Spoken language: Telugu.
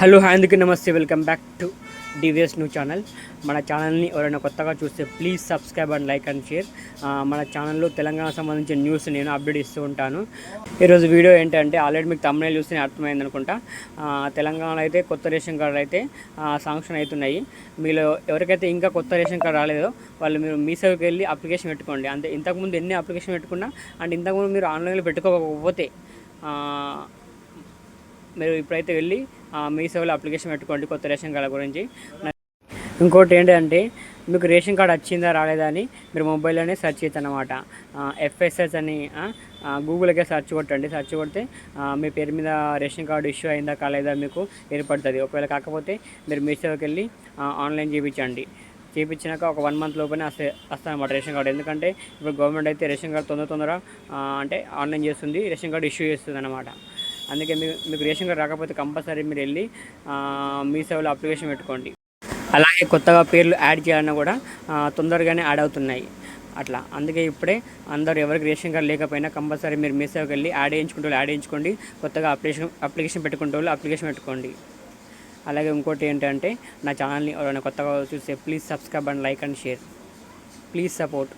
హలో హాయ్ అందరికీ నమస్తే. Welcome back to DVS new channel. మన ఛానల్ని ఎవరైనా కొత్తగా చూస్తే please subscribe and like and share. మన ఛానల్లో తెలంగాణ సంబంధించిన న్యూస్ నేను అప్డేట్ ఇస్తూ ఉంటాను. ఈరోజు వీడియో ఏంటంటే ఆల్రెడీ మీకు తమిళ చూస్తే అర్థమైంది అనుకుంటా. తెలంగాణలో అయితే కొత్త రేషన్ కార్డు అయితే శాంక్షన్ అవుతున్నాయి. మీలో ఎవరికైతే ఇంకా కొత్త రేషన్ కార్డు రాలేదో వాళ్ళు మీరు మీ సేవకి వెళ్ళి అప్లికేషన్ పెట్టుకోండి. అంతే. ఇంతకుముందు ఎన్ని అప్లికేషన్ పెట్టుకున్నా అండ్ ఇంతకుముందు మీరు ఆన్లైన్లో పెట్టుకోకపోతే మీరు ఇప్పుడైతే వెళ్ళి మీ సేవలో అప్లికేషన్ పెట్టుకోండి కొత్త రేషన్ కార్డు గురించి. ఇంకోటి ఏంటంటే మీకు రేషన్ కార్డు వచ్చిందా రాలేదా అని మీరు మొబైల్లోనే సెర్చ్ చేయొచ్చు అన్నమాట. ఎఫ్ఎస్ఎస్ అని గూగుల్కే సెర్చ్ కొట్టండి. సెర్చ్ కొడితే మీ పేరు మీద రేషన్ కార్డు ఇష్యూ అయిందా కాలేదా మీకు ఏర్పడుతుంది. ఒకవేళ కాకపోతే మీరు మీ సేవకి వెళ్ళి ఆన్లైన్ చేయించండి. చేయించినాక ఒక 1 మంత్ లోపలే వస్తాయన్నమాట రేషన్ కార్డు. ఎందుకంటే ఇప్పుడు గవర్నమెంట్ అయితే రేషన్ కార్డు తొందర అంటే ఆన్లైన్ చేస్తుంది, రేషన్ కార్డు ఇష్యూ చేస్తుంది అన్నమాట. అందుకే మీకు రేషన్ కార్డు రాకపోతే కంపల్సరీ మీరు వెళ్ళి మీ సేవలో అప్లికేషన్ పెట్టుకోండి. అలాగే కొత్తగా పేర్లు యాడ్ చేయాలన్నా కూడా తొందరగానే యాడ్ అవుతున్నాయి అట్లా. అందుకే ఇప్పుడే అందరూ ఎవరికి రేషన్ కార్డు లేకపోయినా కంపల్సరీ మీరు మీ సేవకి వెళ్ళి యాడ్ చేయించుకోండి. కొత్తగా అప్లికేషన్ అప్లికేషన్ పెట్టుకోండి. అలాగే ఇంకోటి ఏంటంటే నా ఛానల్ని ఎవరైనా కొత్తగా చూస్తే please subscribe and like and share. Please support.